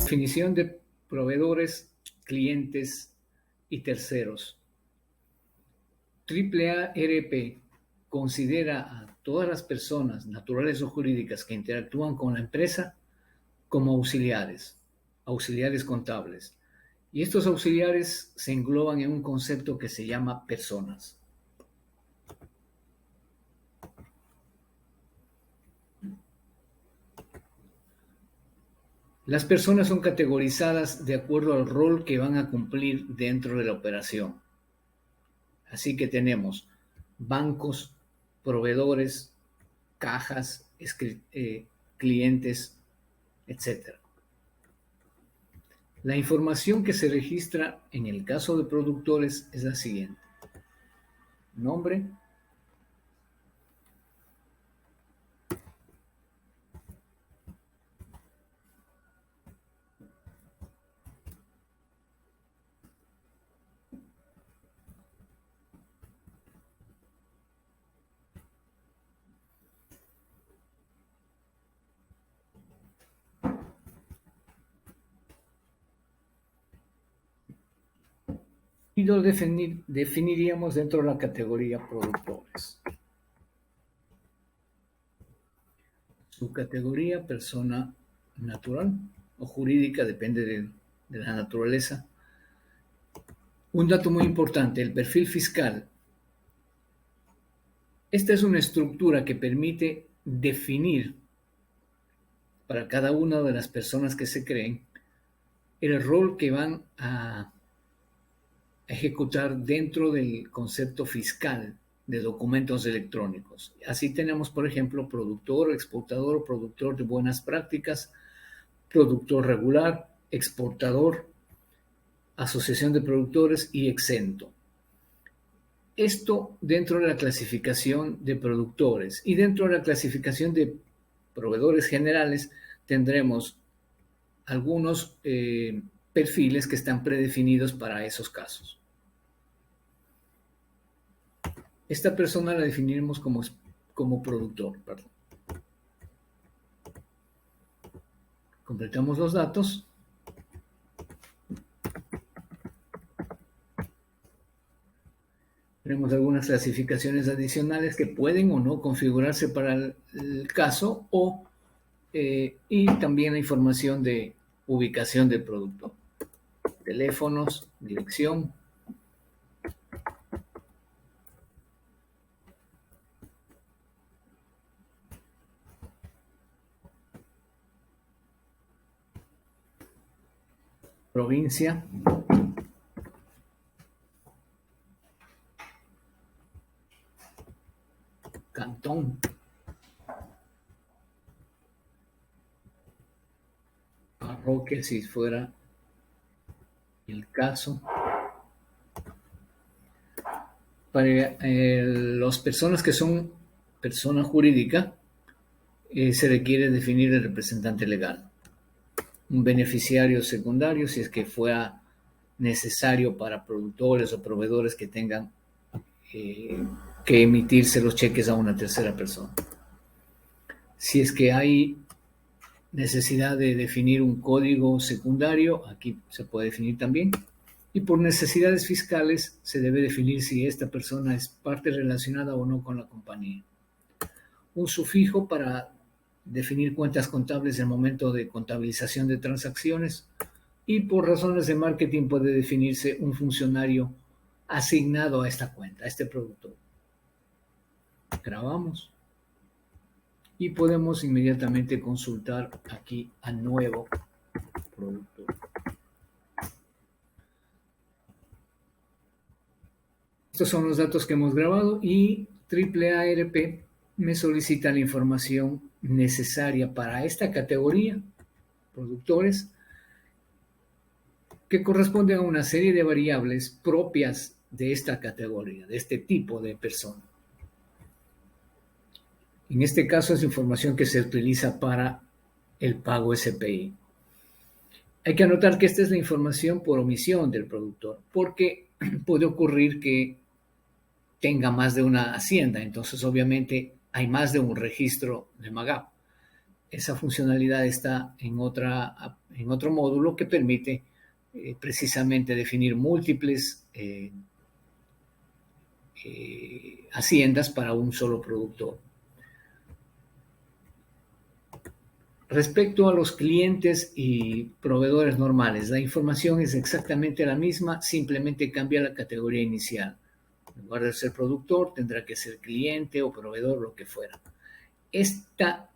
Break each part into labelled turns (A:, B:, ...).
A: Definición de proveedores, clientes y terceros. AARP considera a todas las personas, naturales o jurídicas, que interactúan con la empresa como auxiliares contables. Y estos auxiliares se engloban en un concepto que se llama personas. Las personas son categorizadas de acuerdo al rol que van a cumplir dentro de la operación. Así que tenemos bancos, proveedores, cajas, clientes, etc. La información que se registra en el caso de productores es la siguiente: nombre, y lo definiríamos dentro de la categoría productores. Su categoría: persona natural o jurídica, depende de la naturaleza. Un dato muy importante: el perfil fiscal. Esta es una estructura que permite definir para cada una de las personas que se creen el rol que van a ejecutar dentro del concepto fiscal de documentos electrónicos. Así tenemos, por ejemplo, productor, exportador, productor de buenas prácticas, productor regular, exportador, asociación de productores y exento. Esto dentro de la clasificación de productores. Y dentro de la clasificación de proveedores generales tendremos algunos perfiles que están predefinidos para esos casos. Esta persona la definiremos como productor. Perdón. Completamos los datos. Tenemos algunas clasificaciones adicionales que pueden o no configurarse para el caso y también la información de ubicación del productor. Teléfonos, dirección. Provincia. Cantón. Parroquia, si fuera el caso. Para las personas que son persona jurídica, se requiere definir el representante legal. Un beneficiario secundario, si es que fuera necesario para productores o proveedores que tengan que emitirse los cheques a una tercera persona. Si es que hay necesidad de definir un código secundario, aquí se puede definir también. Y por necesidades fiscales se debe definir si esta persona es parte relacionada o no con la compañía. Un sufijo para definir cuentas contables en el momento de contabilización de transacciones. Y por razones de marketing puede definirse un funcionario asignado a esta cuenta, a este productor. Grabamos. Y podemos inmediatamente consultar aquí a nuevo productor. Estos son los datos que hemos grabado y AARP me solicita la información necesaria para esta categoría, productores, que corresponden a una serie de variables propias de esta categoría, de este tipo de persona. En este caso es información que se utiliza para el pago SPI. Hay que anotar que esta es la información por omisión del productor, porque puede ocurrir que tenga más de una hacienda, entonces obviamente hay más de un registro de MAGAP. esa funcionalidad está en otro módulo que permite precisamente definir múltiples haciendas para un solo productor. Respecto a los clientes y proveedores normales, la información es exactamente la misma, simplemente cambia la categoría inicial. En lugar de ser productor, tendrá que ser cliente o proveedor, lo que fuera. Esta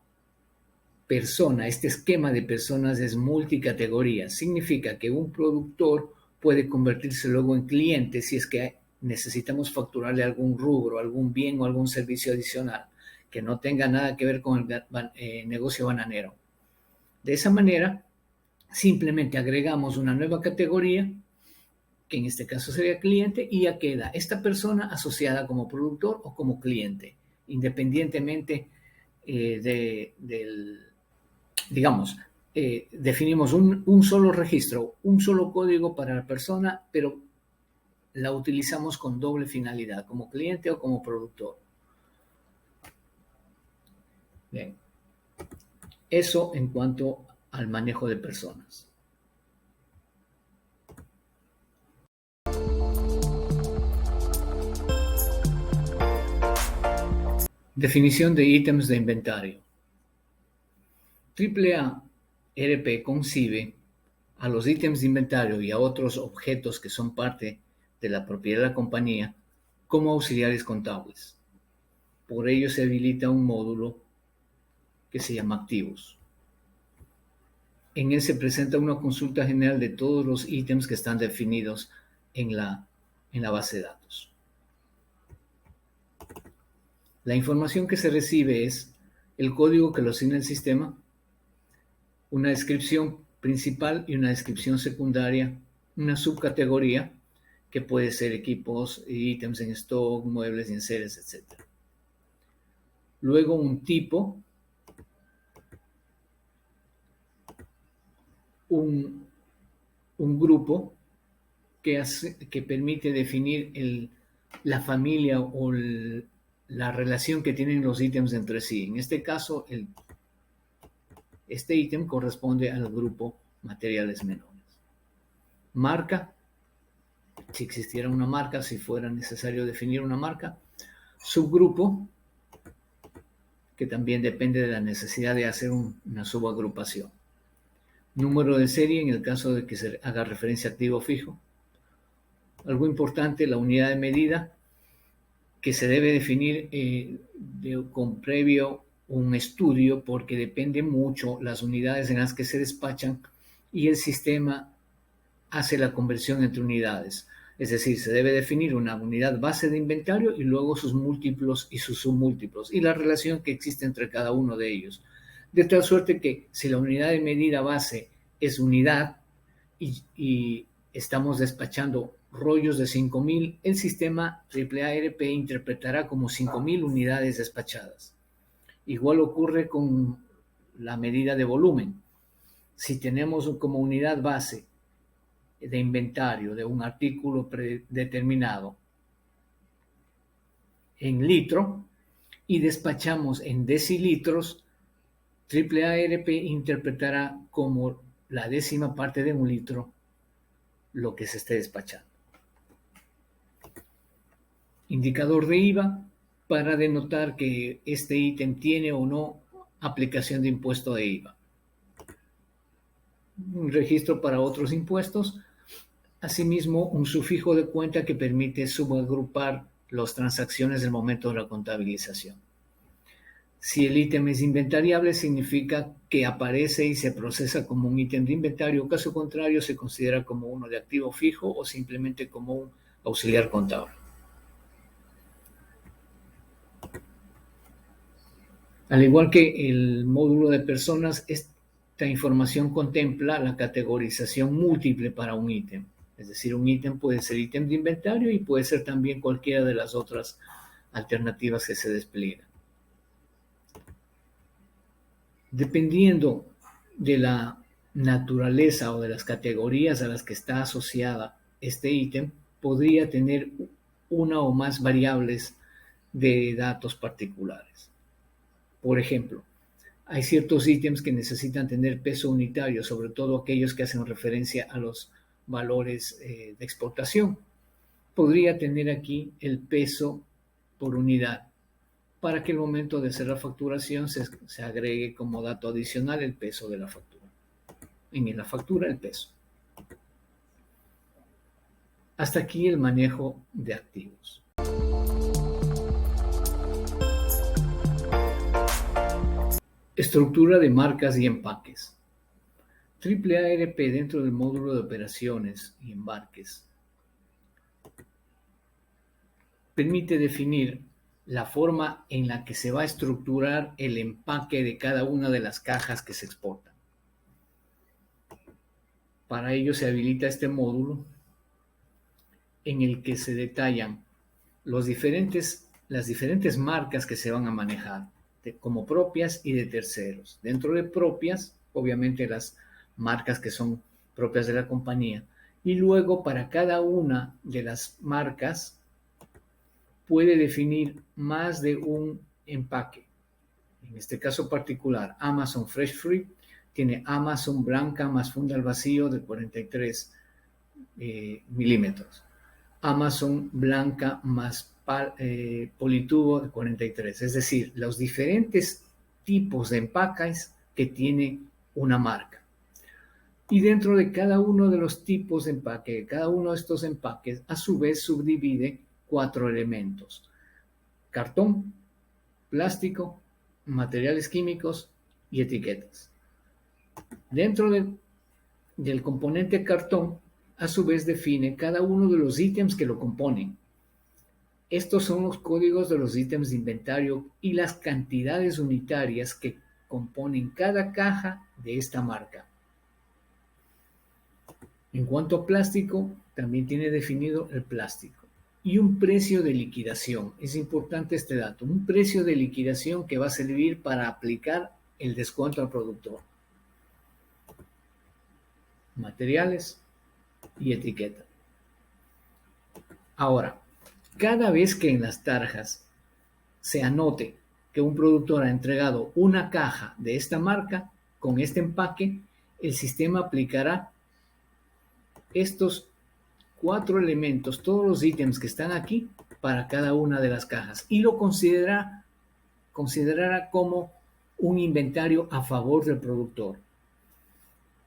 A: persona, este esquema de personas es multicategoría. Significa que un productor puede convertirse luego en cliente si es que necesitamos facturarle algún rubro, algún bien o algún servicio adicional que no tenga nada que ver con el negocio bananero. De esa manera, simplemente agregamos una nueva categoría, que en este caso sería cliente, y ya queda esta persona asociada como productor o como cliente, independientemente del, digamos, definimos un solo registro, un solo código para la persona, pero la utilizamos con doble finalidad, como cliente o como productor. Bien. Eso en cuanto al manejo de personas. Definición de ítems de inventario. AAA ERP concibe a los ítems de inventario y a otros objetos que son parte de la propiedad de la compañía como auxiliares contables. Por ello se habilita un módulo que se llama activos. En él se presenta una consulta general de todos los ítems que están definidos en la base de datos. La información que se recibe es el código que lo asigna el sistema, una descripción principal y una descripción secundaria, una subcategoría que puede ser equipos, ítems en stock, muebles y enseres, etc. Luego un tipo, un grupo que permite definir la familia o la relación que tienen los ítems entre sí. En este caso, este ítem corresponde al grupo materiales menores. Marca, si existiera una marca, si fuera necesario definir una marca. Subgrupo, que también depende de la necesidad de hacer una subagrupación. Número de serie, en el caso de que se haga referencia a activo fijo. Algo importante, la unidad de medida, que se debe definir con previo un estudio, porque depende mucho las unidades en las que se despachan y el sistema hace la conversión entre unidades. Es decir, se debe definir una unidad base de inventario y luego sus múltiplos y sus submúltiplos y la relación que existe entre cada uno de ellos. De tal suerte que si la unidad de medida base es unidad y estamos despachando rollos de 5.000, el sistema AAA ERP interpretará como 5.000 unidades despachadas. Igual ocurre con la medida de volumen. Si tenemos como unidad base de inventario de un artículo predeterminado en litro y despachamos en decilitros, AAA ERP interpretará como la décima parte de un litro lo que se esté despachando. Indicador de IVA para denotar que este ítem tiene o no aplicación de impuesto de IVA. Un registro para otros impuestos. Asimismo, un sufijo de cuenta que permite subagrupar las transacciones del momento de la contabilización. Si el ítem es inventariable, significa que aparece y se procesa como un ítem de inventario. Caso contrario, se considera como uno de activo fijo o simplemente como un auxiliar contable. Al igual que el módulo de personas, esta información contempla la categorización múltiple para un ítem. Es decir, un ítem puede ser ítem de inventario y puede ser también cualquiera de las otras alternativas que se despliegan. Dependiendo de la naturaleza o de las categorías a las que está asociada este ítem, podría tener una o más variables de datos particulares. Por ejemplo, Hay ciertos ítems que necesitan tener peso unitario, sobre todo aquellos que hacen referencia a los valores de exportación. Podría tener aquí el peso por unidad para que el momento de hacer la facturación se agregue como dato adicional el peso de la factura. En la factura el peso. Hasta aquí el manejo de activos. Estructura de marcas y empaques. AARP dentro del módulo de operaciones y embarques permite definir la forma en la que se va a estructurar el empaque de cada una de las cajas que se exportan. Para ello se habilita este módulo en el que se detallan las diferentes marcas que se van a manejar, como propias y de terceros. Dentro de propias, obviamente las marcas que son propias de la compañía. Y luego para cada una de las marcas puede definir más de un empaque. En este caso particular, Amazon Fresh Fruit tiene Amazon blanca más funda al vacío de 43 milímetros. Amazon blanca más politubo de 43. Es decir, los diferentes tipos de empaques que tiene una marca. Y dentro de cada uno de los tipos de empaque, cada uno de estos empaques, a su vez subdivide 4 elementos: cartón, plástico, materiales químicos y etiquetas. Dentro del componente cartón, a su vez define cada uno de los ítems que lo componen. Estos son los códigos de los ítems de inventario y las cantidades unitarias que componen cada caja de esta marca. En cuanto a plástico, también tiene definido el plástico y un precio de liquidación. Es importante este dato, un precio de liquidación que va a servir para aplicar el descuento al productor. Materiales y etiqueta. Ahora, cada vez que en las tarjas se anote que un productor ha entregado una caja de esta marca con este empaque, el sistema aplicará estos 4 elementos, todos los ítems que están aquí, para cada una de las cajas y lo considerará como un inventario a favor del productor.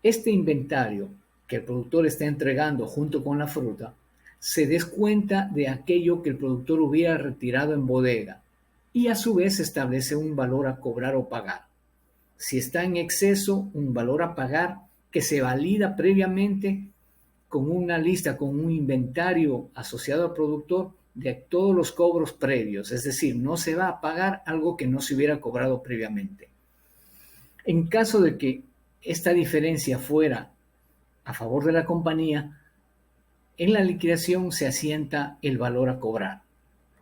A: Este inventario que el productor está entregando junto con la fruta se descuenta de aquello que el productor hubiera retirado en bodega y a su vez establece un valor a cobrar o pagar. Si está en exceso, un valor a pagar que se valida previamente con una lista, con un inventario asociado al productor de todos los cobros previos. Es decir, no se va a pagar algo que no se hubiera cobrado previamente. En caso de que esta diferencia fuera a favor de la compañía, en la liquidación se asienta el valor a cobrar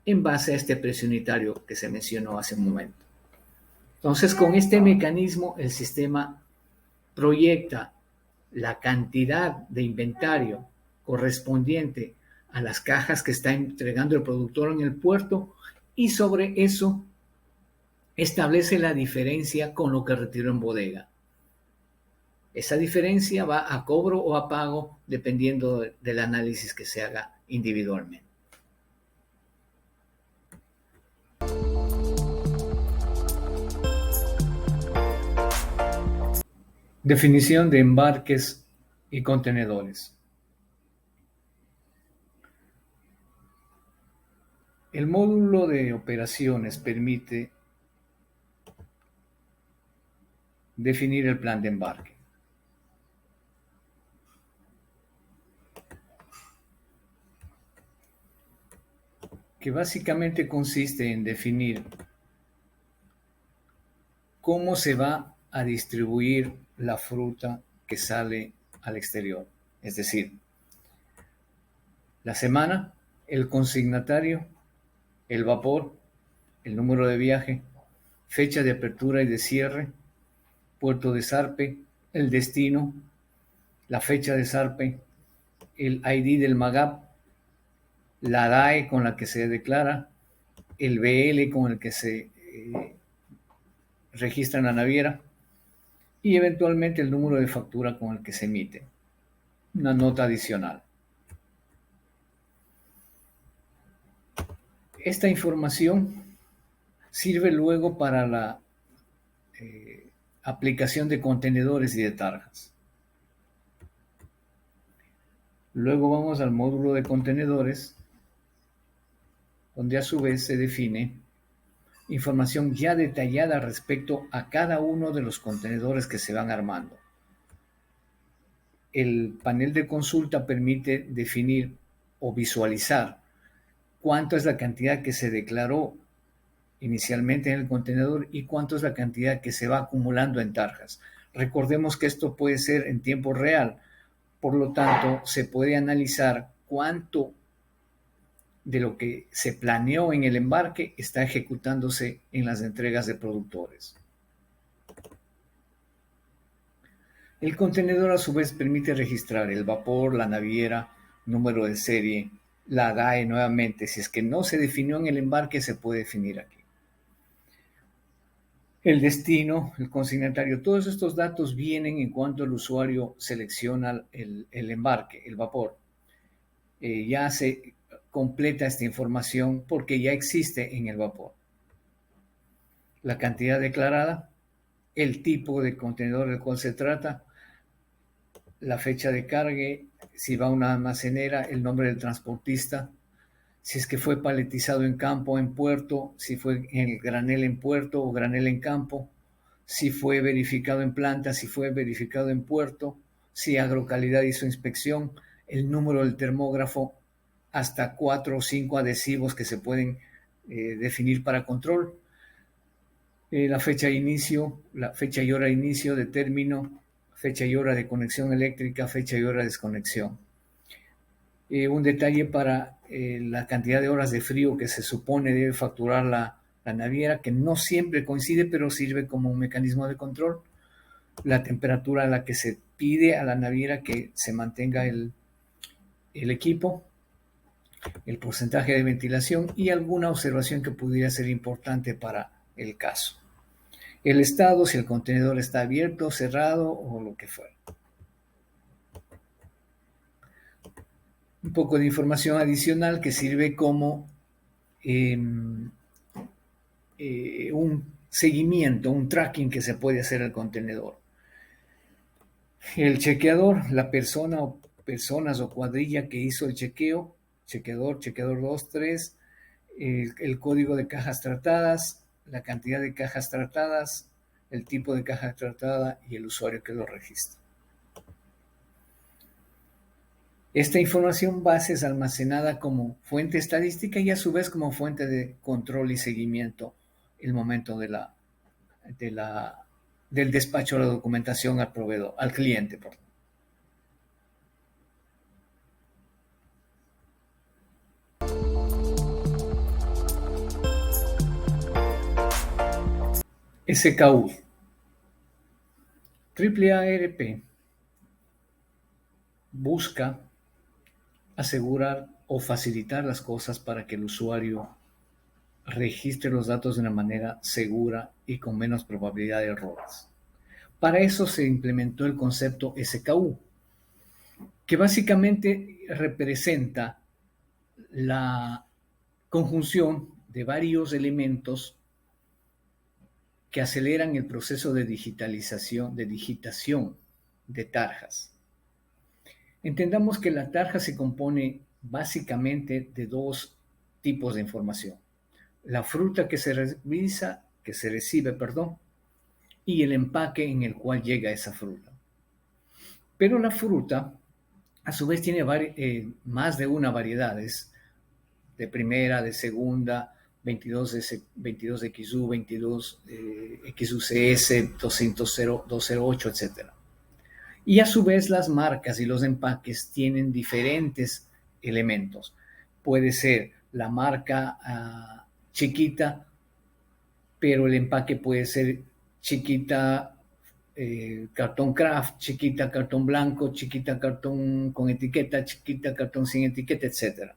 A: en base a este precio unitario que se mencionó hace un momento. Entonces, con este mecanismo, el sistema proyecta la cantidad de inventario correspondiente a las cajas que está entregando el productor en el puerto y sobre eso establece la diferencia con lo que retiró en bodega. Esa diferencia va a cobro o a pago dependiendo del análisis que se haga individualmente. Definición de embarques y contenedores. El módulo de operaciones permite definir el plan de embarque. Que básicamente consiste en definir cómo se va a distribuir la fruta que sale al exterior. Es decir, la semana, el consignatario, el vapor, el número de viaje, fecha de apertura y de cierre, puerto de zarpe, el destino, la fecha de zarpe, el ID del MAGAP, la DAE con la que se declara, el BL con el que se registra en la naviera y eventualmente el número de factura con el que se emite. Una nota adicional. Esta información sirve luego para la aplicación de contenedores y de tarjas. Luego vamos al módulo de contenedores, donde a su vez se define información ya detallada respecto a cada uno de los contenedores que se van armando. El panel de consulta permite definir o visualizar cuánto es la cantidad que se declaró inicialmente en el contenedor y cuánto es la cantidad que se va acumulando en tarjas. Recordemos que esto puede ser en tiempo real, por lo tanto se puede analizar cuánto de lo que se planeó en el embarque está ejecutándose en las entregas de productores. El contenedor a su vez permite registrar el vapor, la naviera, número de serie, la DAE nuevamente. Si es que no se definió en el embarque, se puede definir aquí. El destino, el consignatario, todos estos datos vienen en cuanto el usuario selecciona el embarque, el vapor. Ya se completa esta información porque ya existe en el vapor. La cantidad declarada, el tipo de contenedor del cual se trata, la fecha de cargue, si va a una almacenera, el nombre del transportista, si es que fue paletizado en campo o en puerto, si fue en el granel en puerto o granel en campo, si fue verificado en planta, si fue verificado en puerto, si Agrocalidad hizo inspección, el número del termógrafo, hasta 4 o 5 adhesivos que se pueden definir para control, la fecha de inicio, la fecha y hora de inicio, de término, fecha y hora de conexión eléctrica, fecha y hora de desconexión. Un detalle para la cantidad de horas de frío que se supone debe facturar la naviera, que no siempre coincide, pero sirve como un mecanismo de control. La temperatura a la que se pide a la naviera que se mantenga el equipo, el porcentaje de ventilación y alguna observación que pudiera ser importante para el caso. El estado, si el contenedor está abierto, cerrado o lo que fuera. Un poco de información adicional que sirve como un seguimiento, un tracking que se puede hacer al contenedor. El chequeador, la persona o personas o cuadrilla que hizo el chequeo, chequeador 2, 3, el código de cajas tratadas, la cantidad de cajas tratadas, el tipo de caja tratada y el usuario que lo registra. Esta información base es almacenada como fuente estadística y a su vez como fuente de control y seguimiento el momento del despacho de la documentación al proveedor, al cliente. SKU. AARP busca asegurar o facilitar las cosas para que el usuario registre los datos de una manera segura y con menos probabilidad de errores. Para eso se implementó el concepto SKU, que básicamente representa la conjunción de varios elementos que aceleran el proceso de digitación de tarjas. Entendamos que la tarja se compone básicamente de dos tipos de información: la fruta que se recibe, y el empaque en el cual llega esa fruta. Pero la fruta, a su vez, tiene más de una variedades, de primera, de segunda, 22XU, 22XUCS, 208, etc. Y a su vez las marcas y los empaques tienen diferentes elementos. Puede ser la marca chiquita, pero el empaque puede ser chiquita cartón craft, chiquita cartón blanco, chiquita cartón con etiqueta, chiquita cartón sin etiqueta, etc.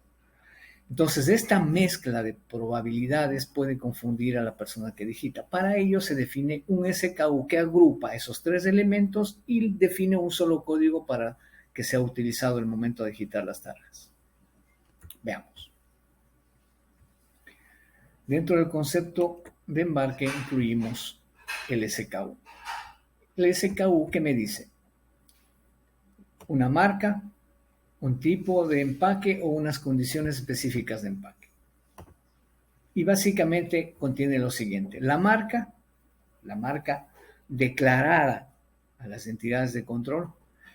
A: Entonces, esta mezcla de probabilidades puede confundir a la persona que digita. Para ello se define un SKU que agrupa esos tres elementos y define un solo código para que sea utilizado el momento de digitar las tarjas. Veamos. Dentro del concepto de embarque incluimos el SKU. El SKU, ¿qué me dice? Una marca, un tipo de empaque o unas condiciones específicas de empaque. Y básicamente contiene lo siguiente: la marca declarada a las entidades de control,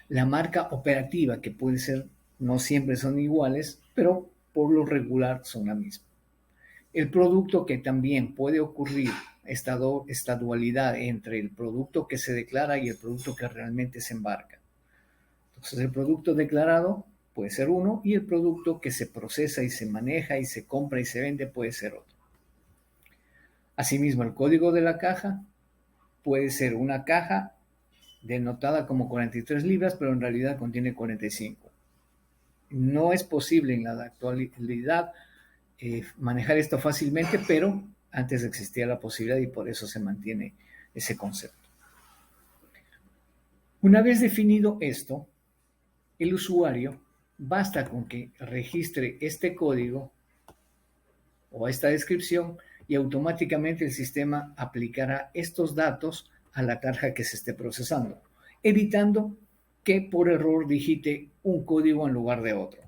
A: la marca operativa, que puede ser, no siempre son iguales, pero por lo regular son la misma. El producto, que también puede ocurrir esta dualidad entre el producto que se declara y el producto que realmente se embarca. Entonces, el producto declarado puede ser uno y el producto que se procesa y se maneja y se compra y se vende puede ser otro. Asimismo, el código de la caja puede ser una caja denotada como 43 libras, pero en realidad contiene 45. No es posible en la actualidad manejar esto fácilmente, pero antes existía la posibilidad y por eso se mantiene ese concepto. Una vez definido esto, el usuario basta con que registre este código o esta descripción y automáticamente el sistema aplicará estos datos a la tarja que se esté procesando, evitando que por error digite un código en lugar de otro.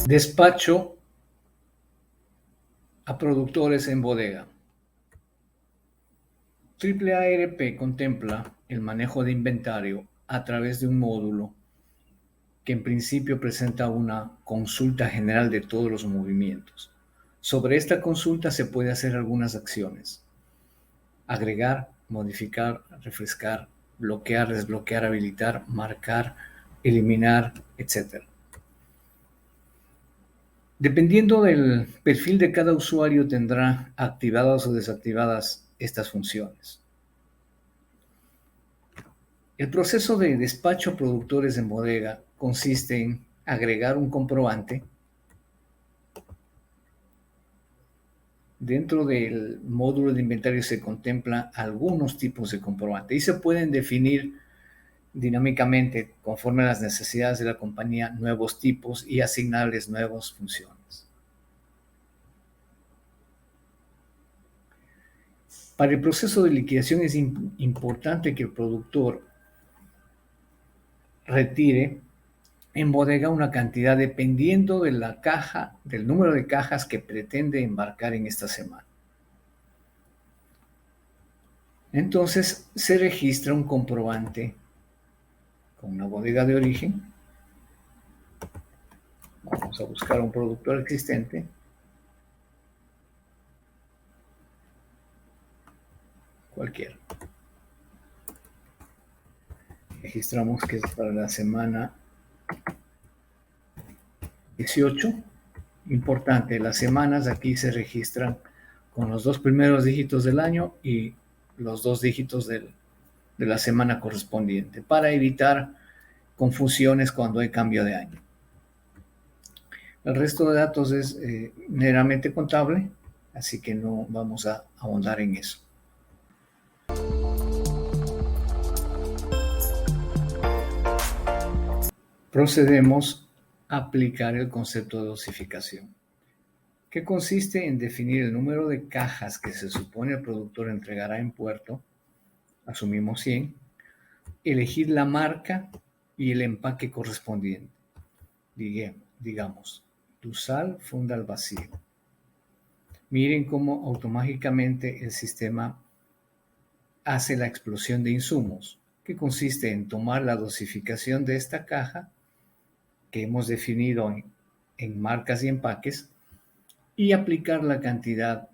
A: Despacho a productores en bodega. AARP contempla el manejo de inventario a través de un módulo que en principio presenta una consulta general de todos los movimientos. Sobre esta consulta se puede hacer algunas acciones: agregar, modificar, refrescar, bloquear, desbloquear, habilitar, marcar, eliminar, etc. Dependiendo del perfil de cada usuario, tendrá activadas o desactivadas estas funciones. El proceso de despacho a productores en bodega consiste en agregar un comprobante. Dentro del módulo de inventario se contempla algunos tipos de comprobante y se pueden definir dinámicamente, conforme a las necesidades de la compañía, nuevos tipos y asignarles nuevas funciones. Para el proceso de liquidación es importante que el productor retire en bodega una cantidad dependiendo de la caja, del número de cajas que pretende embarcar en esta semana. Entonces se registra un comprobante con una bodega de origen. Vamos a buscar un productor existente. Cualquiera. Registramos que es para la semana 18. Importante, las semanas aquí se registran con los 2 primeros dígitos del año y los 2 dígitos de la semana correspondiente, para evitar confusiones cuando hay cambio de año. El resto de datos es meramente contable, así que no vamos a ahondar en eso. Procedemos a aplicar el concepto de dosificación, que consiste en definir el número de cajas que se supone el productor entregará en puerto, asumimos 100, elegir la marca y el empaque correspondiente. Digamos, Dusal funda al vacío. Miren cómo automáticamente el sistema hace la explosión de insumos, que consiste en tomar la dosificación de esta caja que hemos definido en marcas y empaques y aplicar la cantidad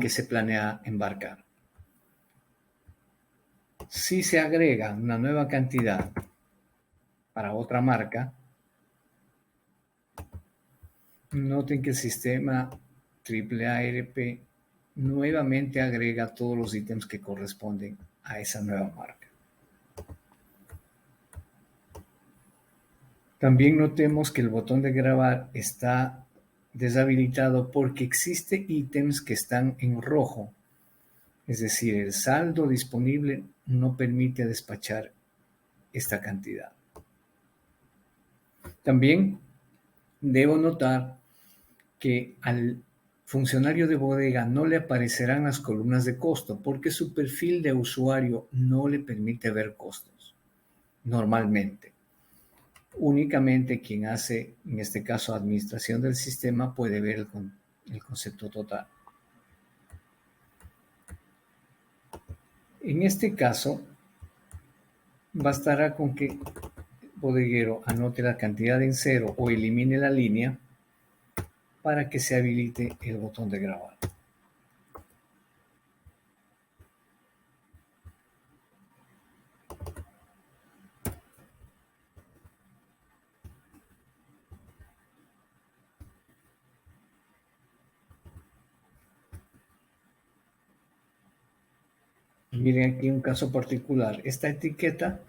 A: que se planea embarcar. Si se agrega una nueva cantidad para otra marca, Noten que el sistema AAA-ARP nuevamente agrega todos los ítems que corresponden a esa nueva marca. También notemos que el botón de grabar está deshabilitado porque existen ítems que están en rojo. Es decir, el saldo disponible no permite despachar esta cantidad. También debo notar que al funcionario de bodega no le aparecerán las columnas de costo porque su perfil de usuario no le permite ver costos normalmente. Únicamente quien hace, en este caso, administración del sistema puede ver el concepto total. En este caso, bastará con que el bodeguero anote la cantidad en cero o elimine la línea para que se habilite el botón de grabar. Miren aquí un caso particular. Esta etiqueta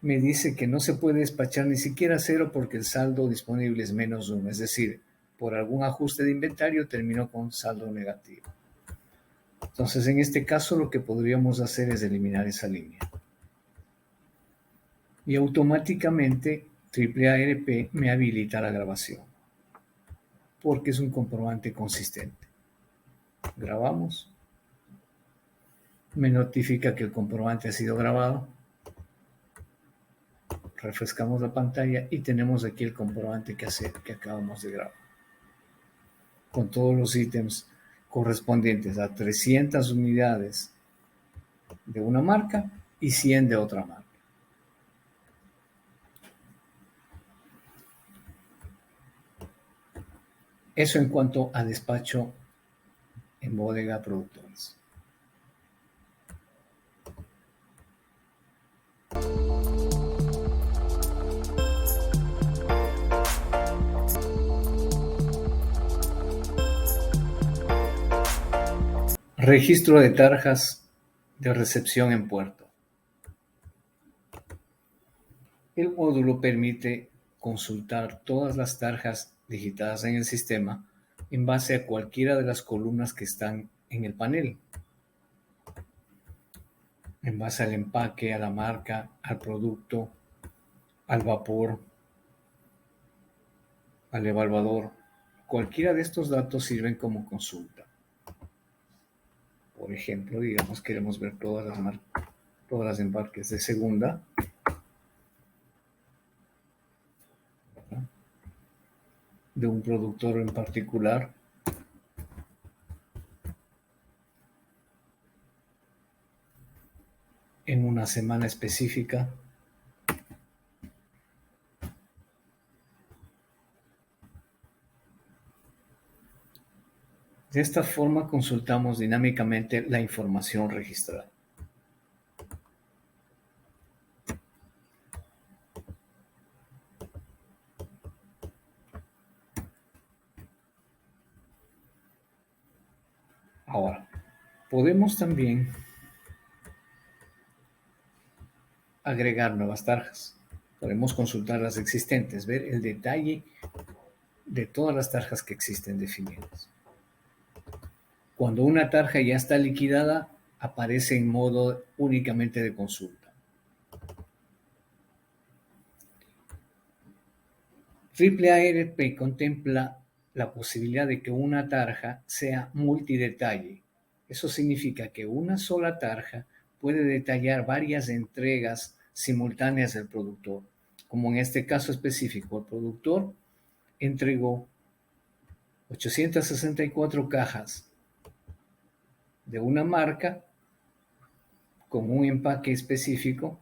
A: me dice que no se puede despachar ni siquiera cero porque el saldo disponible es -1. Es decir, por algún ajuste de inventario terminó con saldo negativo. Entonces, en este caso, lo que podríamos hacer es eliminar esa línea. Y automáticamente AAA-ARP me habilita la grabación porque es un comprobante consistente. Grabamos. Me notifica que el comprobante ha sido grabado. Refrescamos la pantalla y tenemos aquí el comprobante que acabamos de grabar, con todos los ítems correspondientes a 300 unidades de una marca y 100 de otra marca. Eso en cuanto a despacho en bodega productores. Registro de tarjas de recepción en puerto. El módulo permite consultar todas las tarjas digitadas en el sistema en base a cualquiera de las columnas que están en el panel, en base al empaque, a la marca, al producto, al vapor, al evaluador. Cualquiera de estos datos sirven como consulta. Por ejemplo, digamos queremos ver todas las embarques de segunda. De un productor en particular. En una semana específica. De esta forma consultamos dinámicamente la información registrada. Ahora, podemos también agregar nuevas tarjas. Podemos consultar las existentes, ver el detalle de todas las tarjas que existen definidas. Cuando una tarja ya está liquidada, aparece en modo únicamente de consulta. AAA-ARP contempla la posibilidad de que una tarja sea multidetalle. Eso significa que una sola tarja puede detallar varias entregas simultáneas del productor. Como en este caso específico, el productor entregó 864 cajas de una marca con un empaque específico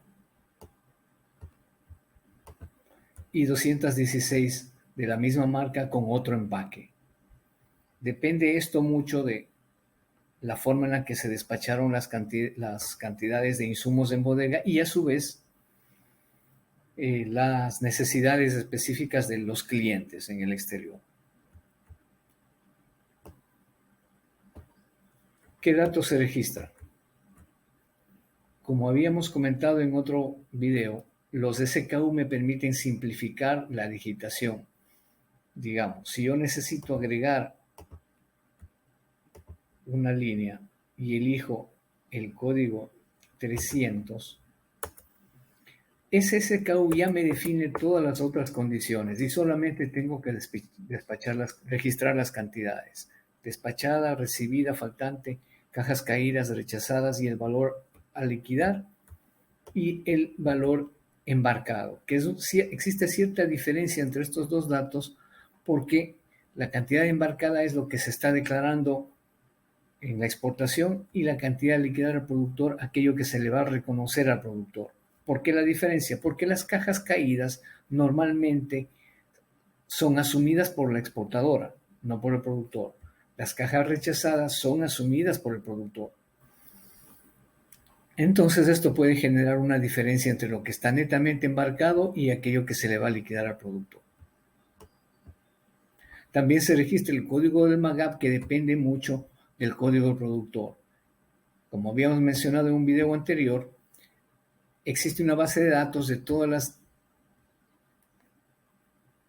A: y 216 de la misma marca con otro empaque. Depende esto mucho de la forma en la que se despacharon las cantidades de insumos en bodega y a su vez las necesidades específicas de los clientes en el exterior. ¿Qué datos se registran? Como habíamos comentado en otro video, los SKU me permiten simplificar la digitación. Digamos, si yo necesito agregar una línea y elijo el código 300, ese SKU ya me define todas las otras condiciones y solamente tengo que registrar las cantidades: despachada, recibida, faltante, cajas caídas, rechazadas y el valor a liquidar y el valor embarcado. Existe cierta diferencia entre estos dos datos porque la cantidad embarcada es lo que se está declarando en la exportación y la cantidad liquidada al productor, aquello que se le va a reconocer al productor. ¿Por qué la diferencia? Porque las cajas caídas normalmente son asumidas por la exportadora, no por el productor. Las cajas rechazadas son asumidas por el productor. Entonces esto puede generar una diferencia entre lo que está netamente embarcado y aquello que se le va a liquidar al productor. También se registra el código del MAGAP, que depende mucho del código del productor. Como habíamos mencionado en un video anterior, existe una base de datos de todas las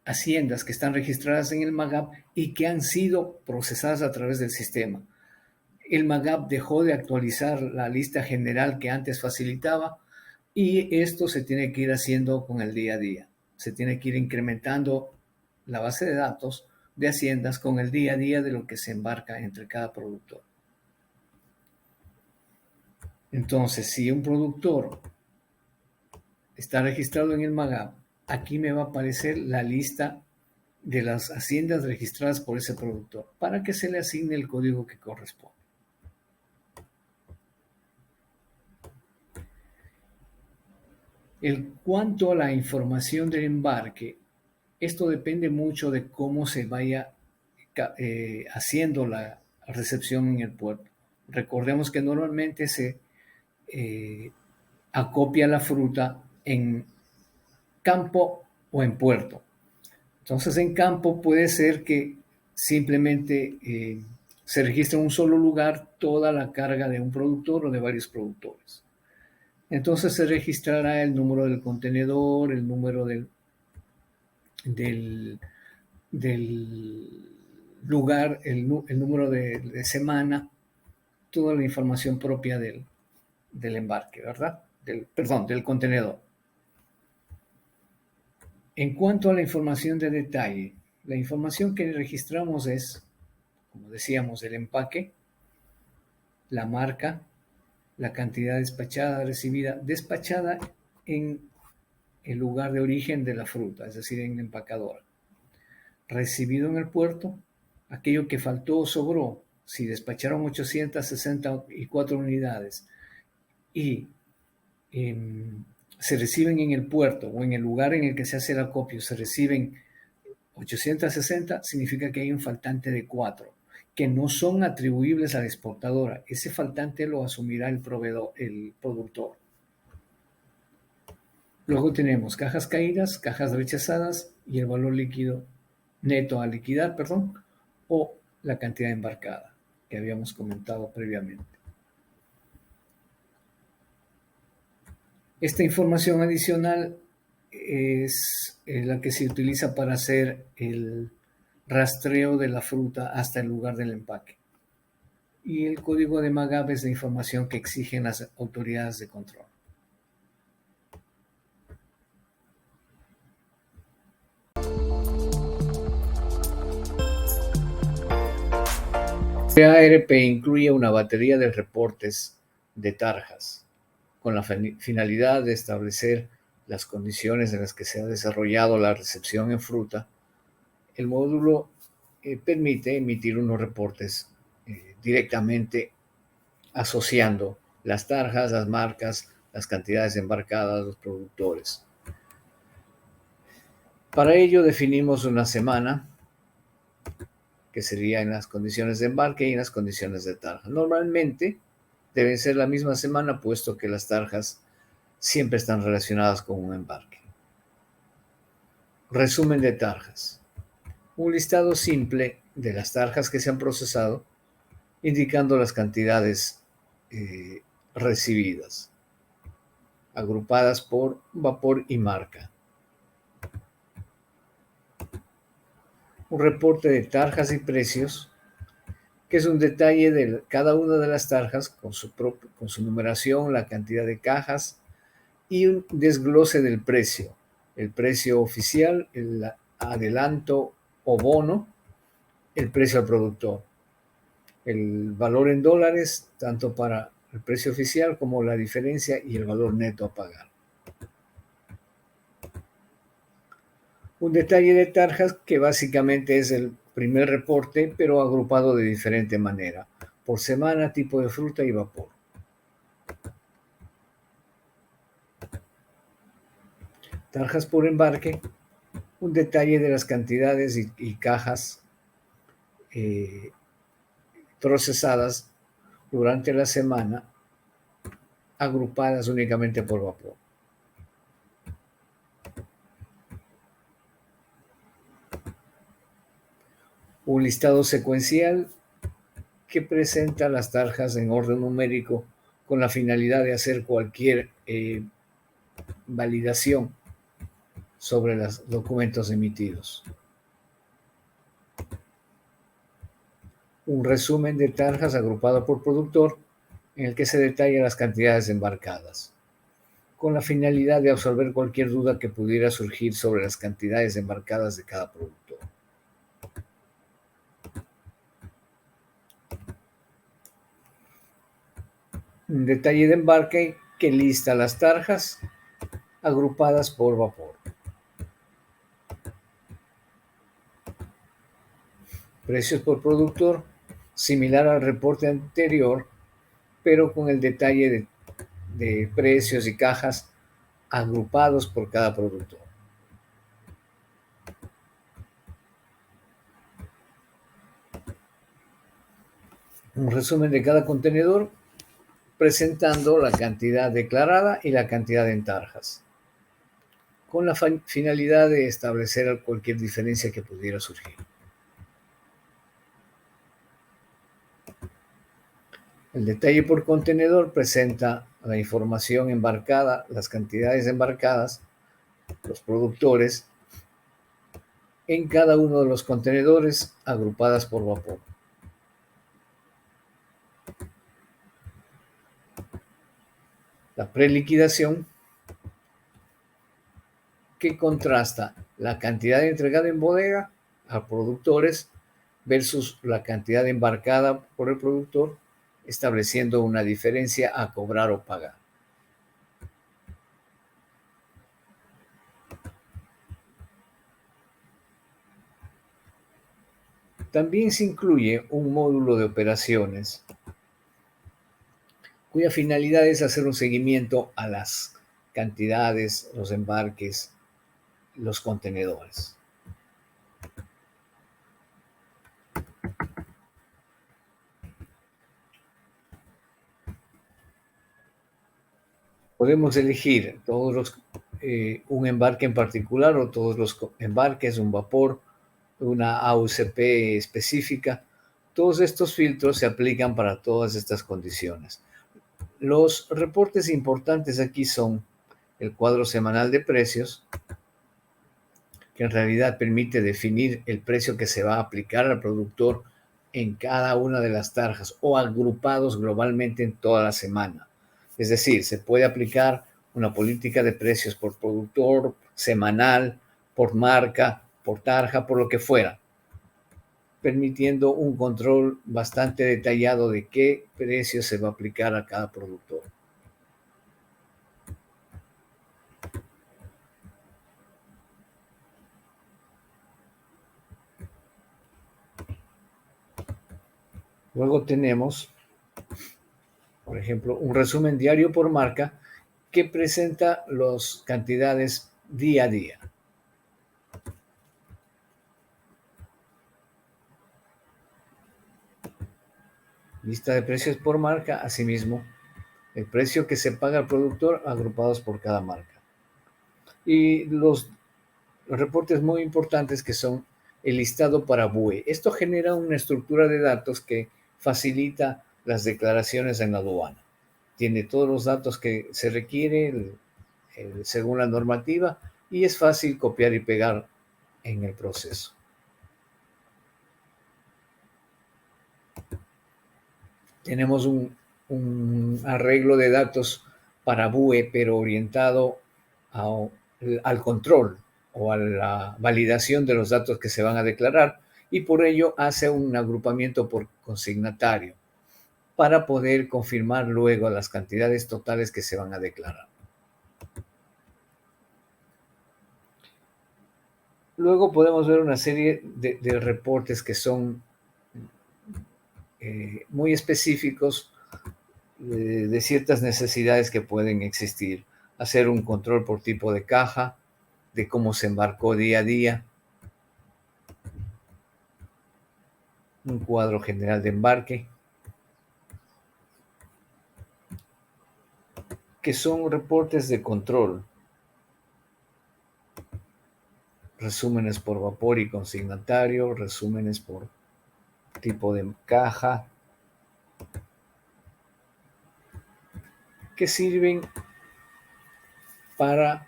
A: haciendas que están registradas en el MAGAP y que han sido procesadas a través del sistema. El MAGAP dejó de actualizar la lista general que antes facilitaba y esto se tiene que ir haciendo con el día a día. Se tiene que ir incrementando la base de datos de haciendas con el día a día de lo que se embarca entre cada productor. Entonces, si un productor está registrado en el MAGAP, aquí me va a aparecer la lista de las haciendas registradas por ese productor para que se le asigne el código que corresponde. En cuanto a la información del embarque, esto depende mucho de cómo se vaya haciendo la recepción en el puerto. Recordemos que normalmente se acopia la fruta en campo o en puerto. Entonces en campo puede ser que simplemente se registre en un solo lugar toda la carga de un productor o de varios productores. Entonces se registrará el número del contenedor, el número del lugar, el número de semana, toda la información propia del embarque, ¿verdad? Del contenedor. En cuanto a la información de detalle, la información que registramos es, como decíamos, el empaque, la marca, la cantidad despachada, recibida, despachada en el lugar de origen de la fruta, es decir, en la empacadora. Recibido en el puerto, aquello que faltó o sobró, si despacharon 864 unidades y se reciben en el puerto o en el lugar en el que se hace el acopio, se reciben 860, significa que hay un faltante de 4, que no son atribuibles a la exportadora. Ese faltante lo asumirá el proveedor, el productor. Luego tenemos cajas caídas, cajas rechazadas y el valor líquido neto a liquidar, o la cantidad embarcada que habíamos comentado previamente. Esta información adicional es la que se utiliza para hacer el rastreo de la fruta hasta el lugar del empaque. Y el código de MAGAP es la información que exigen las autoridades de control. ARP incluye una batería de reportes de tarjas con la finalidad de establecer las condiciones en las que se ha desarrollado la recepción en fruta. El módulo permite emitir unos reportes directamente asociando las tarjas, las marcas, las cantidades embarcadas, los productores. Para ello definimos una semana, que sería en las condiciones de embarque y en las condiciones de tarja. Normalmente deben ser la misma semana, puesto que las tarjas siempre están relacionadas con un embarque. Resumen de tarjas. Un listado simple de las tarjas que se han procesado indicando las cantidades recibidas, agrupadas por vapor y marca. Un reporte de tarjas y precios, que es un detalle de cada una de las tarjas con su numeración, la cantidad de cajas y un desglose del precio. El precio oficial, el adelanto o bono, el precio al productor. El valor en dólares, tanto para el precio oficial como la diferencia y el valor neto a pagar. Un detalle de tarjas que básicamente es el primer reporte, pero agrupado de diferente manera, por semana, tipo de fruta y vapor. Tarjas por embarque, un detalle de las cantidades y cajas procesadas durante la semana, agrupadas únicamente por vapor. Un listado secuencial que presenta las tarjas en orden numérico con la finalidad de hacer cualquier validación sobre los documentos emitidos. Un resumen de tarjas agrupado por productor en el que se detallan las cantidades embarcadas, con la finalidad de absolver cualquier duda que pudiera surgir sobre las cantidades embarcadas de cada productor. Un detalle de embarque que lista las tarjas agrupadas por vapor. Precios por productor, similar al reporte anterior, pero con el detalle de precios y cajas agrupados por cada productor. Un resumen de cada contenedor presentando la cantidad declarada y la cantidad en tarjas, con la finalidad de establecer cualquier diferencia que pudiera surgir. El detalle por contenedor presenta la información embarcada, las cantidades embarcadas, los productores, en cada uno de los contenedores agrupadas por vapor. La preliquidación, que contrasta la cantidad entregada en bodega a productores versus la cantidad embarcada por el productor, estableciendo una diferencia a cobrar o pagar. También se incluye un módulo de operaciones cuya finalidad es hacer un seguimiento a las cantidades, los embarques, los contenedores. Podemos elegir un embarque en particular o todos los embarques, un vapor, una AUCP específica. Todos estos filtros se aplican para todas estas condiciones. Los reportes importantes aquí son el cuadro semanal de precios, que en realidad permite definir el precio que se va a aplicar al productor en cada una de las tarjas o agrupados globalmente en toda la semana. Es decir, se puede aplicar una política de precios por productor, semanal, por marca, por tarja, por lo que fuera, permitiendo un control bastante detallado de qué precio se va a aplicar a cada productor. Luego tenemos, por ejemplo, un resumen diario por marca que presenta las cantidades día a día. Lista de precios por marca, asimismo, el precio que se paga al productor agrupados por cada marca. Y los reportes muy importantes que son el listado para BUE. Esto genera una estructura de datos que facilita las declaraciones en la aduana. Tiene todos los datos que se requiere según la normativa y es fácil copiar y pegar en el proceso. Tenemos un arreglo de datos para BUE, pero orientado al control o a la validación de los datos que se van a declarar, y por ello hace un agrupamiento por consignatario para poder confirmar luego las cantidades totales que se van a declarar. Luego podemos ver una serie de reportes que son muy específicos de ciertas necesidades que pueden existir. Hacer un control por tipo de caja, de cómo se embarcó día a día, un cuadro general de embarque, que son reportes de control, resúmenes por vapor y consignatario, resúmenes por tipo de caja, que sirven para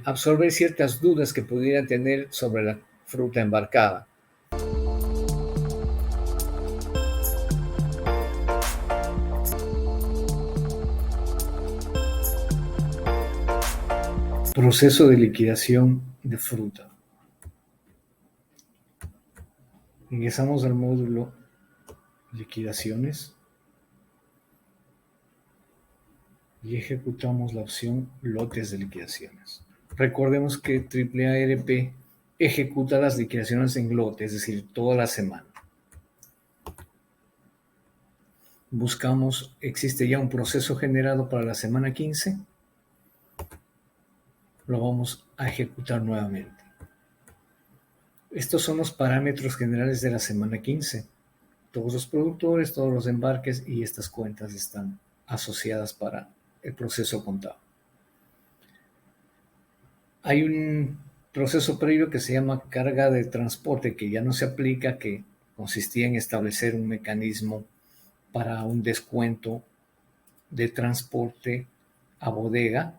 A: absorber ciertas dudas que pudieran tener sobre la fruta embarcada. Proceso de liquidación de fruta. Ingresamos al módulo liquidaciones y ejecutamos la opción lotes de liquidaciones. Recordemos que AARP ejecuta las liquidaciones en lotes, es decir, toda la semana. Buscamos, existe ya un proceso generado para la semana 15. Lo vamos a ejecutar nuevamente. Estos son los parámetros generales de la semana 15. Todos los productores, todos los embarques y estas cuentas están asociadas para el proceso contable. Hay un proceso previo que se llama carga de transporte, que ya no se aplica, que consistía en establecer un mecanismo para un descuento de transporte a bodega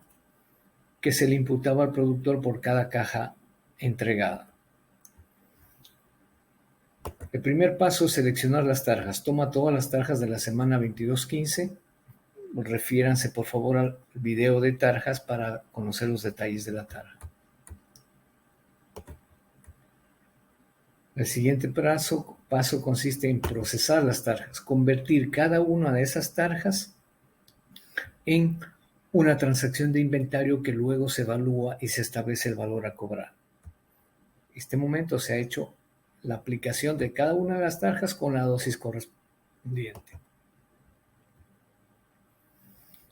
A: que se le imputaba al productor por cada caja entregada. El primer paso es seleccionar las tarjas. Toma todas las tarjas de la semana 22-15. Refiéranse por favor al video de tarjas para conocer los detalles de la tarja. El siguiente paso consiste en procesar las tarjas, convertir cada una de esas tarjas en una transacción de inventario que luego se evalúa y se establece el valor a cobrar. En este momento se ha hecho la aplicación de cada una de las tarjas con la dosis correspondiente.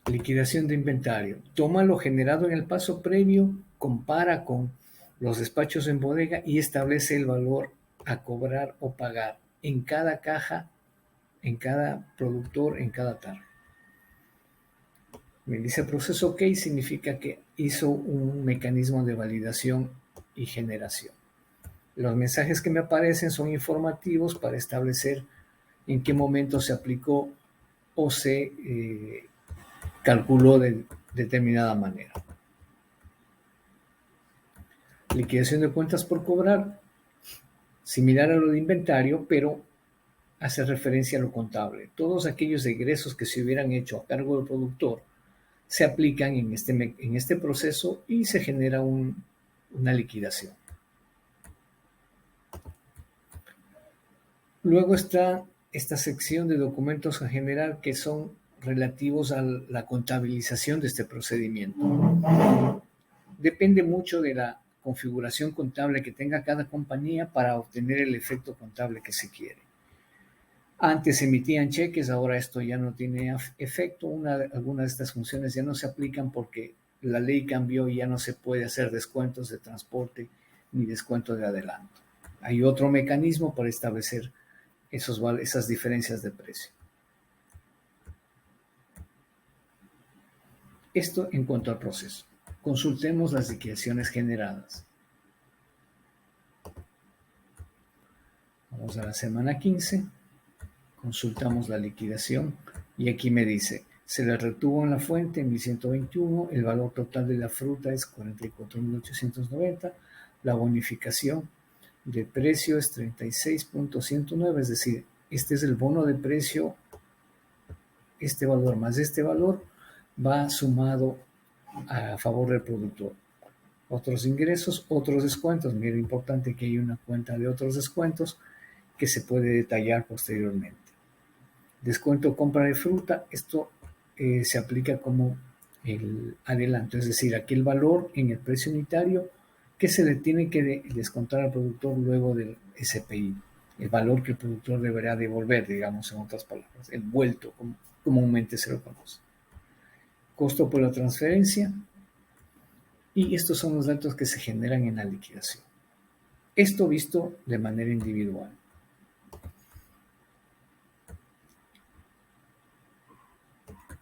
A: Liquidación de inventario. Toma lo generado en el paso previo, compara con los despachos en bodega y establece el valor a cobrar o pagar en cada caja, en cada productor, en cada tarja. Me dice proceso OK, significa que hizo un mecanismo de validación y generación. Los mensajes que me aparecen son informativos para establecer en qué momento se aplicó o se calculó de determinada manera. Liquidación de cuentas por cobrar, similar a lo de inventario, pero hace referencia a lo contable. Todos aquellos egresos que se hubieran hecho a cargo del productor se aplican en este proceso y se genera una liquidación. Luego está esta sección de documentos a generar que son relativos a la contabilización de este procedimiento. Depende mucho de la configuración contable que tenga cada compañía para obtener el efecto contable que se quiere. Antes se emitían cheques, ahora esto ya no tiene efecto. Algunas de estas funciones ya no se aplican porque la ley cambió y ya no se puede hacer descuentos de transporte ni descuento de adelanto. Hay otro mecanismo para establecer esas diferencias de precio. Esto en cuanto al proceso. Consultemos las liquidaciones generadas. Vamos a la semana 15. Consultamos la liquidación y aquí me dice, se le retuvo en la fuente 1121, el valor total de la fruta es 44.890, la bonificación de precio es 36.109, es decir, este es el bono de precio, este valor más este valor va sumado a favor del productor. Otros ingresos, otros descuentos. Mira, importante que hay una cuenta de otros descuentos que se puede detallar posteriormente. Descuento compra de fruta, esto se aplica como el adelanto, es decir, aquel valor en el precio unitario que se le tiene que descontar al productor luego del SPI, el valor que el productor deberá devolver, digamos en otras palabras, el vuelto, como comúnmente se lo conoce. Costo por la transferencia, y estos son los datos que se generan en la liquidación. Esto visto de manera individual.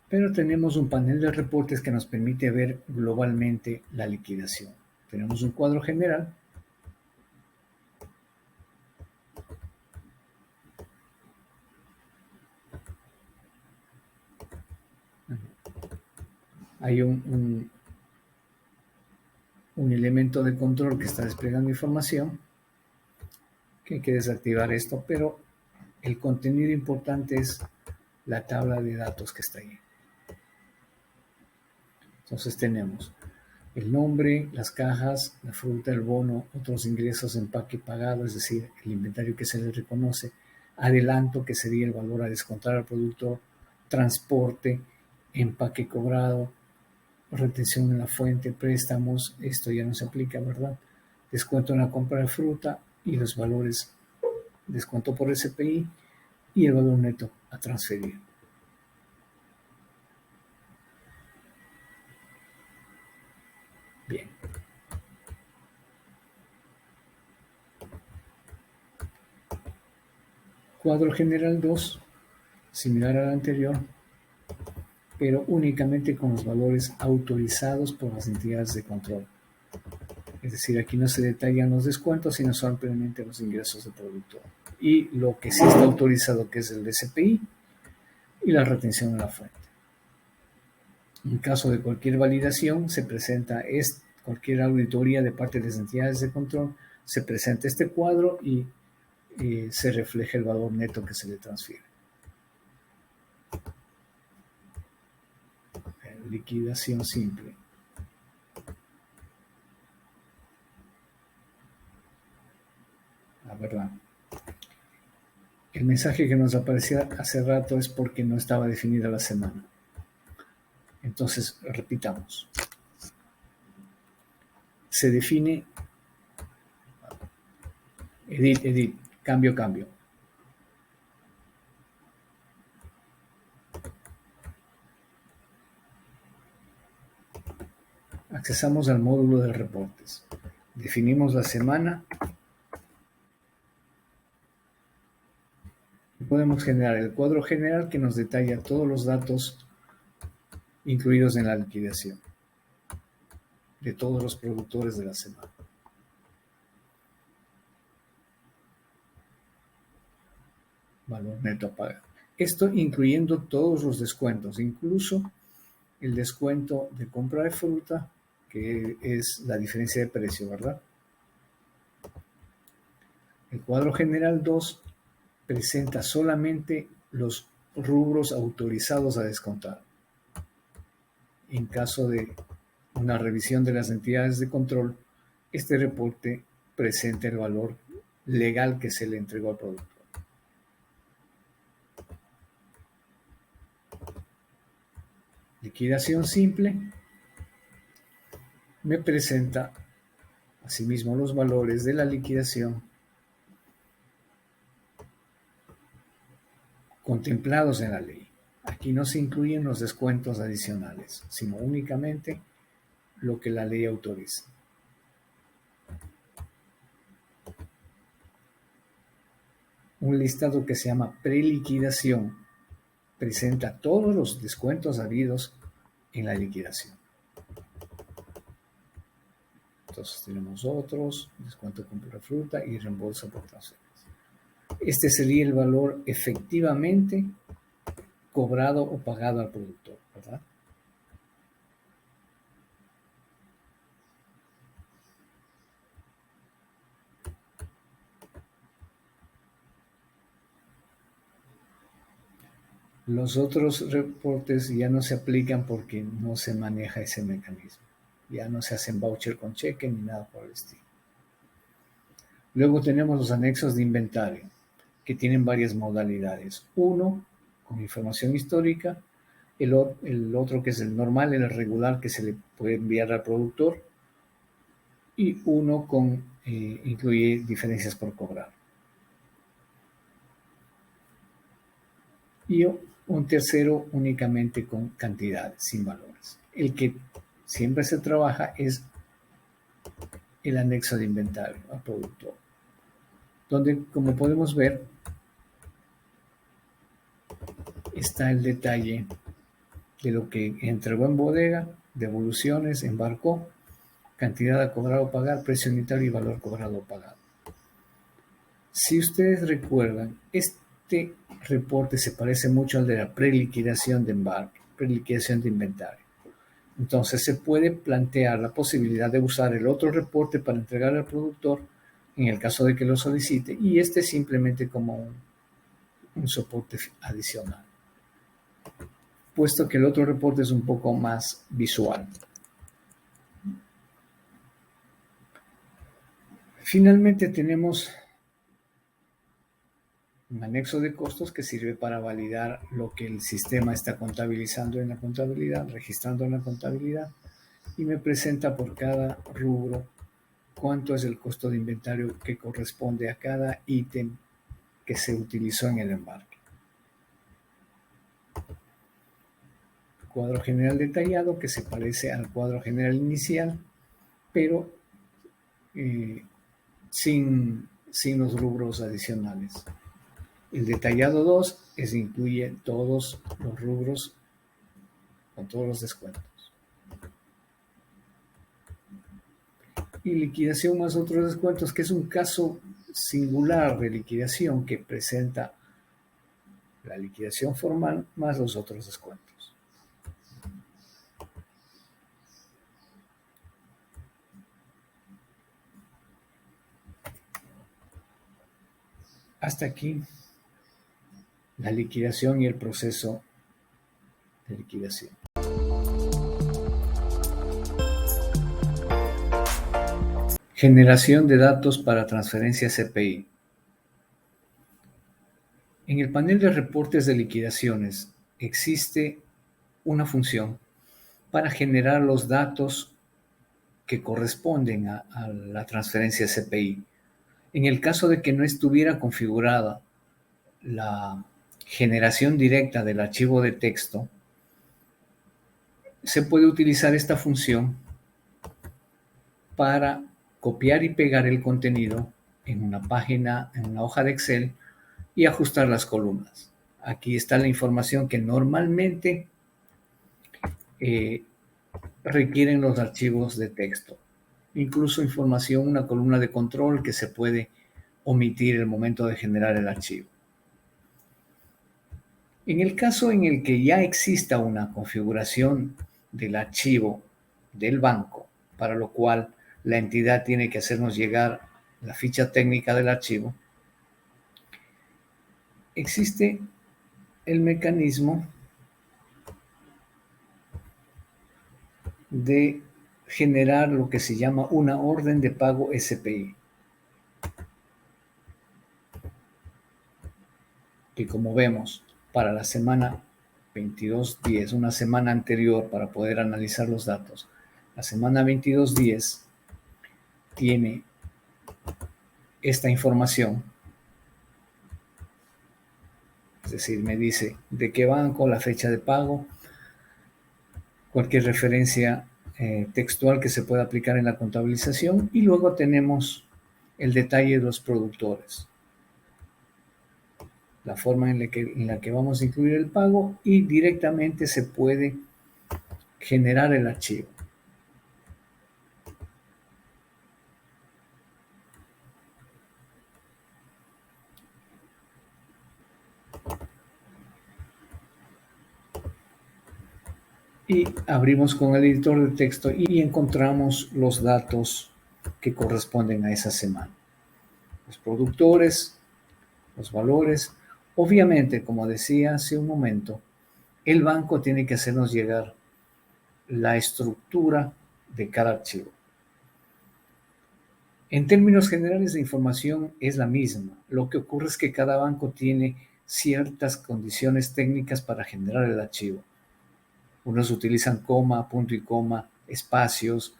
A: Pero tenemos un panel de reportes que nos permite ver globalmente la liquidación. Tenemos un cuadro general. Hay un elemento de control que está desplegando información, que hay que desactivar esto, pero el contenido importante es la tabla de datos que está ahí. Entonces tenemos el nombre, las cajas, la fruta, el bono, otros ingresos, empaque pagado, es decir, el inventario que se le reconoce, adelanto, que sería el valor a descontar al productor, transporte, empaque cobrado, retención en la fuente, préstamos, esto ya no se aplica, ¿verdad? Descuento en la compra de fruta y los valores, descuento por SPI y el valor neto a transferir. Bien. Cuadro general 2, similar al anterior, pero únicamente con los valores autorizados por las entidades de control. Es decir, aquí no se detallan los descuentos, sino simplemente los ingresos del productor. Y lo que sí está autorizado, que es el SPI y la retención en la fuente. En caso de cualquier validación, se presenta cualquier auditoría de parte de las entidades de control, se presenta este cuadro y se refleja el valor neto que se le transfiere. Liquidación simple. La verdad. El mensaje que nos aparecía hace rato es porque no estaba definida la semana. Entonces, repitamos. Se define edit, cambio. Accesamos al módulo de reportes. Definimos la semana. Y podemos generar el cuadro general que nos detalla todos los datos incluidos en la liquidación de todos los productores de la semana. Valor neto a pagar. Esto incluyendo todos los descuentos, incluso el descuento de compra de fruta, que es la diferencia de precio, ¿verdad? El cuadro general 2 presenta solamente los rubros autorizados a descontar. En caso de una revisión de las entidades de control, este reporte presenta el valor legal que se le entregó al productor. Liquidación simple me presenta asimismo los valores de la liquidación contemplados en la ley. Aquí no se incluyen los descuentos adicionales, sino únicamente lo que la ley autoriza. Un listado que se llama preliquidación presenta todos los descuentos habidos en la liquidación. Entonces tenemos otros, descuento por compra de fruta y reembolso por transferencia. Este sería el valor efectivamente cobrado o pagado al productor, ¿verdad? Los otros reportes ya no se aplican porque no se maneja ese mecanismo. Ya no se hacen voucher con cheque ni nada por el estilo. Luego tenemos los anexos de inventario, que tienen varias modalidades. Uno, con información histórica. El otro, que es el normal, el regular, que se le puede enviar al productor. Y uno con incluye diferencias por cobrar. Y un tercero únicamente con cantidades, sin valores. El que siempre se trabaja es el anexo de inventario al productor, donde, como podemos ver, está el detalle de lo que entregó en bodega, devoluciones, embarcó, cantidad a cobrar o pagar, precio unitario y valor cobrado o pagado. Si ustedes recuerdan, este reporte se parece mucho al de la preliquidación de embarque, preliquidación de inventario. Entonces se puede plantear la posibilidad de usar el otro reporte para entregar al productor en el caso de que lo solicite, y este simplemente como un soporte adicional, puesto que el otro reporte es un poco más visual. Finalmente tenemos un anexo de costos que sirve para validar lo que el sistema está contabilizando en la contabilidad, registrando en la contabilidad, y me presenta por cada rubro cuánto es el costo de inventario que corresponde a cada ítem que se utilizó en el embarque. Cuadro general detallado que se parece al cuadro general inicial, pero sin los rubros adicionales. El detallado 2 incluye todos los rubros con todos los descuentos. Y liquidación más otros descuentos, que es un caso singular de liquidación que presenta la liquidación formal más los otros descuentos. Hasta aquí la liquidación y el proceso de liquidación. Generación de datos para transferencia CPI. En el panel de reportes de liquidaciones existe una función para generar los datos que corresponden a la transferencia CPI. En el caso de que no estuviera configurada la generación directa del archivo de texto, se puede utilizar esta función para copiar y pegar el contenido en una página, en una hoja de Excel, y ajustar las columnas. Aquí está la información que normalmente requieren los archivos de texto. Incluso información, una columna de control que se puede omitir el momento de generar el archivo. En el caso en el que ya exista una configuración del archivo del banco, para lo cual la entidad tiene que hacernos llegar la ficha técnica del archivo, existe el mecanismo de generar lo que se llama una orden de pago SPI, que, como vemos, para la semana 22-10, una semana anterior para poder analizar los datos, la semana 22-10 tiene esta información, es decir, me dice de qué banco, la fecha de pago, cualquier referencia textual que se pueda aplicar en la contabilización, y luego tenemos el detalle de los productores, la forma en la que vamos a incluir el pago, y directamente se puede generar el archivo. y abrimos con el editor de texto y encontramos los datos que corresponden a esa semana. Los productores, los valores. Obviamente, como decía hace un momento, el banco tiene que hacernos llegar la estructura de cada archivo. En términos generales, la información es la misma. Lo que ocurre es que cada banco tiene ciertas condiciones técnicas para generar el archivo. Unos utilizan coma, punto y coma, espacios,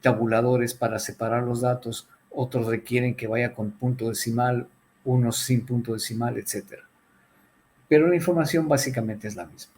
A: tabuladores para separar los datos. Otros requieren que vaya con punto decimal, unos sin punto decimal, etc. Pero la información básicamente es la misma.